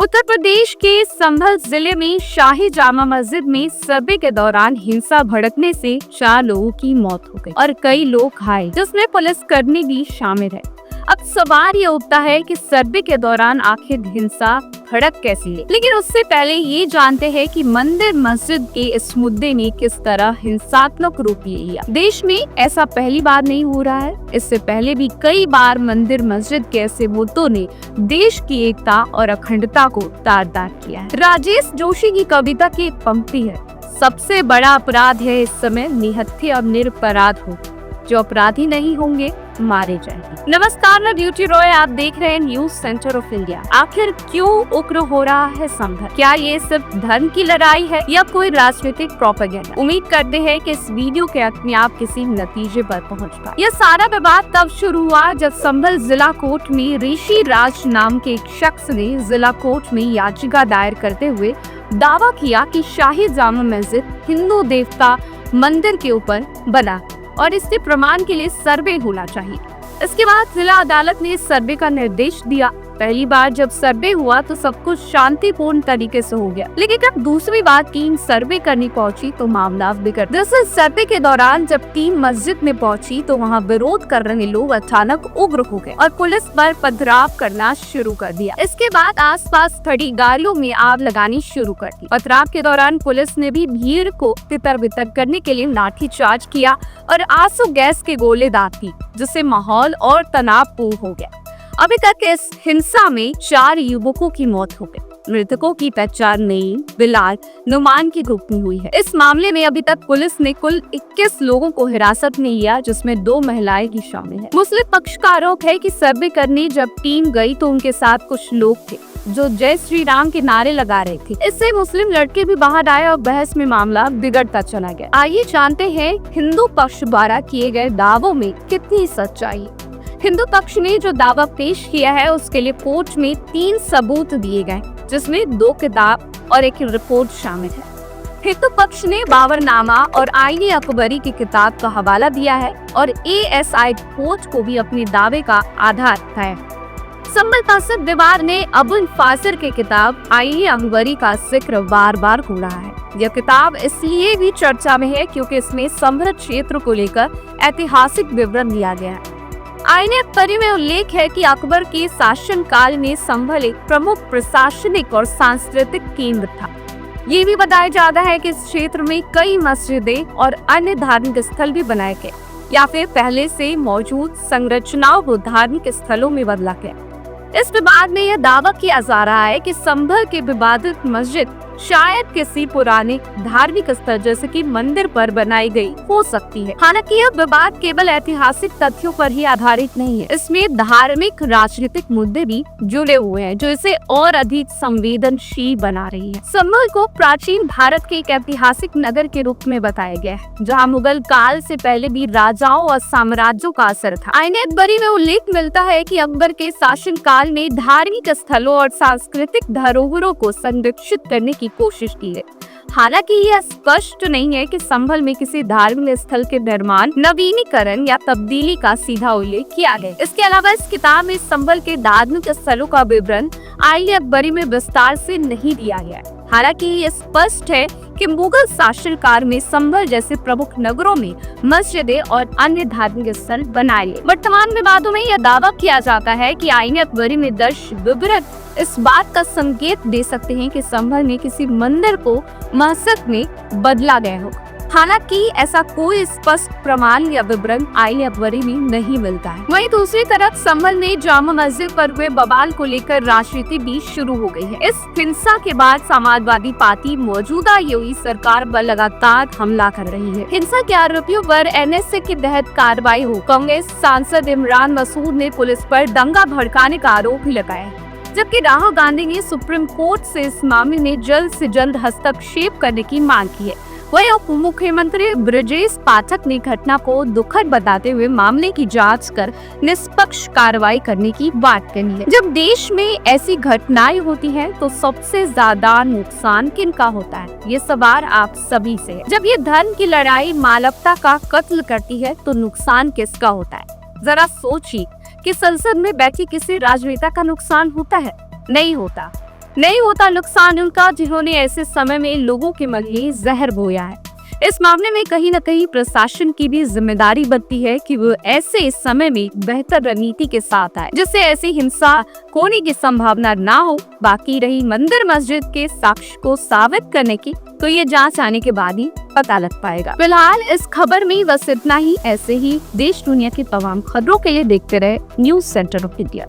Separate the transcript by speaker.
Speaker 1: उत्तर प्रदेश के संभल जिले में शाही जामा मस्जिद में सर्वे के दौरान हिंसा भड़कने से 4 लोगों की मौत हो गई और कई लोग घायल, जिसमें पुलिसकर्मी भी शामिल है। अब सवाल ये उठता है कि सर्वे के दौरान आखिर हिंसा भड़क कैसी है, लेकिन उससे पहले ये जानते हैं कि मंदिर मस्जिद के इस मुद्दे ने किस तरह हिंसात्मक रूप ले लिया। देश में ऐसा पहली बार नहीं हो रहा है, इससे पहले भी कई बार मंदिर मस्जिद के ऐसे मुद्दों ने देश की एकता और अखंडता को तार-तार किया है। राजेश जोशी की कविता की एक पंक्ति है, सबसे बड़ा अपराध है इस समय निहत्थे और निरपराध हो, जो अपराधी नहीं होंगे मारे जाएंगे। नमस्कार, मैं ब्यूटी रॉय, आप देख रहे हैं न्यूज सेंटर ऑफ इंडिया। आखिर क्यों उग्र हो रहा है संभल? क्या ये सिर्फ धर्म की लड़ाई है या कोई राजनीतिक प्रोपेगेंडा? उम्मीद करते हैं कि इस वीडियो के अंत में आप किसी नतीजे पर पहुंच पाए। यह सारा विवाद तब शुरू हुआ जब संभल जिला कोर्ट में ऋषि राज नाम के एक शख्स ने जिला कोर्ट में याचिका दायर करते हुए दावा किया कि शाही जामा मस्जिद हिंदू देवता मंदिर के ऊपर बना और इसके प्रमाण के लिए सर्वे होना चाहिए। इसके बाद जिला अदालत ने सर्वे का निर्देश दिया। पहली बार जब सर्वे हुआ तो सब कुछ शांतिपूर्ण तरीके से हो गया, लेकिन जब दूसरी बार टीम सर्वे करने पहुंची तो मामला बिगड़। दरअसल सर्वे के दौरान जब टीम मस्जिद में पहुंची तो वहां विरोध कर रहे लोग अचानक उग्र हो गए और पुलिस पर पथराव करना शुरू कर दिया। इसके बाद आसपास खड़ी गाड़ियों में आग लगानी शुरू कर दी। पथराव के दौरान पुलिस ने भी भीड़ को तितर-बितर करने के लिए लाठीचार्ज किया और आंसू गैस के गोले दाग दी, जिससे माहौल और तनावपूर्ण हो गया। अभी तक इस हिंसा में 4 युवकों की मौत हो गई। मृतकों की पहचान नईम, बिलाल, नुमान के रूप में हुई है। इस मामले में अभी तक पुलिस ने कुल 21 लोगों को हिरासत में लिया, जिसमें 2 महिलाएं भी शामिल है। मुस्लिम पक्ष का आरोप है कि सर्वे करने जब टीम गई तो उनके साथ कुछ लोग थे जो जय श्री राम के नारे लगा रहे थे। इससे मुस्लिम लड़के भी बाहर आए और बहस में मामला बिगड़ता चला गया। आइए जानते हैं हिंदू पक्ष द्वारा किए गए दावों में कितनी सच्चाई है। हिंदू पक्ष ने जो दावा पेश किया है उसके लिए कोर्ट में 3 सबूत दिए गए, जिसमें 2 किताब और एक रिपोर्ट शामिल है। हिंदू पक्ष ने बाबरनामा और आईने अकबरी की किताब का हवाला दिया है और ASI कोर्ट को भी अपने दावे का आधार बताया। संभल तहसील दीवार ने अबुल फासिर की किताब आईने अकबरी का जिक्र बार बार हो रहा है। यह किताब इसलिए भी चर्चा में है क्योंकि इसमें संभल क्षेत्र को लेकर ऐतिहासिक विवरण दिया गया है। आईने अकबरी में उल्लेख है कि अकबर के शासन काल में संभल एक प्रमुख प्रशासनिक और सांस्कृतिक केंद्र था। ये भी बताया जाता है कि इस क्षेत्र में कई मस्जिदें और अन्य धार्मिक स्थल भी बनाए गए या फिर पहले से मौजूद संरचनाओं को धार्मिक स्थलों में बदला गया। इस विवाद में यह दावा किया जा रहा है कि संभल के विवादित मस्जिद शायद किसी पुराने धार्मिक स्थल जैसे कि मंदिर पर बनाई गई हो सकती है। हालांकि यह विवाद केवल ऐतिहासिक तथ्यों पर ही आधारित नहीं है, इसमें धार्मिक राजनीतिक मुद्दे भी जुड़े हुए हैं जो इसे और अधिक संवेदनशील बना रही है। संभल को प्राचीन भारत के एक ऐतिहासिक नगर के रूप में बताया गया है, जहाँ मुगल काल से पहले भी राजाओं और साम्राज्यों का असर था। आईने अकबरी में उल्लेख मिलता है कि अकबर के शासन काल में धार्मिक स्थलों और सांस्कृतिक धरोहरों को संरक्षित करने की कोशिश की है। हालांकि यह स्पष्ट नहीं है कि संभल में किसी धार्मिक स्थल के निर्माण, नवीनीकरण या तब्दीली का सीधा उल्लेख किया गया। इसके अलावा इस किताब में संभल के धार्मिक स्थलों का विवरण आईने अकबरी में विस्तार से नहीं दिया गया है। हालांकि ये स्पष्ट है कि मुगल शासनकाल में संभल जैसे प्रमुख नगरों में मस्जिदें और अन्य धार्मिक स्थल बनाए गए। वर्तमान विवादों में यह दावा किया जाता है कि आईने अकबरी में दर्ज विवरण इस बात का संकेत दे सकते हैं कि संभल में किसी मंदिर को मस्जिद में बदला गया हो। हालांकि ऐसा कोई स्पष्ट प्रमाण या विवरण आईने अकबरी में नहीं मिलता है। वहीं दूसरी तरफ संभल में जामा मस्जिद पर हुए बवाल को लेकर राजनीति भी शुरू हो गई है। इस हिंसा के बाद समाजवादी पार्टी मौजूदा योगी सरकार पर लगातार हमला कर रही है। हिंसा के आरोपियों पर NSA के तहत कार्रवाई हो। कांग्रेस सांसद इमरान मसूद ने पुलिस पर दंगा भड़काने का आरोप भी लगाया है, जबकि राहुल गांधी ने सुप्रीम कोर्ट से इस मामले में जल्द से जल्द हस्तक्षेप करने की मांग की है। वहीं उप मुख्यमंत्री ब्रजेश पाठक ने घटना को दुखद बताते हुए मामले की जांच कर निष्पक्ष कार्रवाई करने की बात कही है। जब देश में ऐसी घटनाएं होती हैं तो सबसे ज्यादा नुकसान किनका होता है? ये सवाल आप सभी से है। जब ये धर्म की लड़ाई मानवता का कत्ल करती है तो नुकसान किसका होता है? जरा सोचिए कि संसद में बैठी किसी राजनेता का नुकसान होता है? नहीं होता। नहीं होता नुकसान उनका जिन्होंने ऐसे समय में लोगों के मन में जहर बोया है। इस मामले में कहीं न कहीं प्रशासन की भी जिम्मेदारी बनती है कि वो ऐसे समय में बेहतर रणनीति के साथ आए, जिससे ऐसी हिंसा होने की संभावना ना हो। बाकी रही मंदिर मस्जिद के साक्ष्य को साबित करने की, तो ये जांच आने के बाद ही पता लग पाएगा। फिलहाल इस खबर में बस इतना ही। ऐसे ही देश दुनिया की तमाम खबरों के लिए देखते रहे न्यूज़ सेंटर ऑफ इंडिया।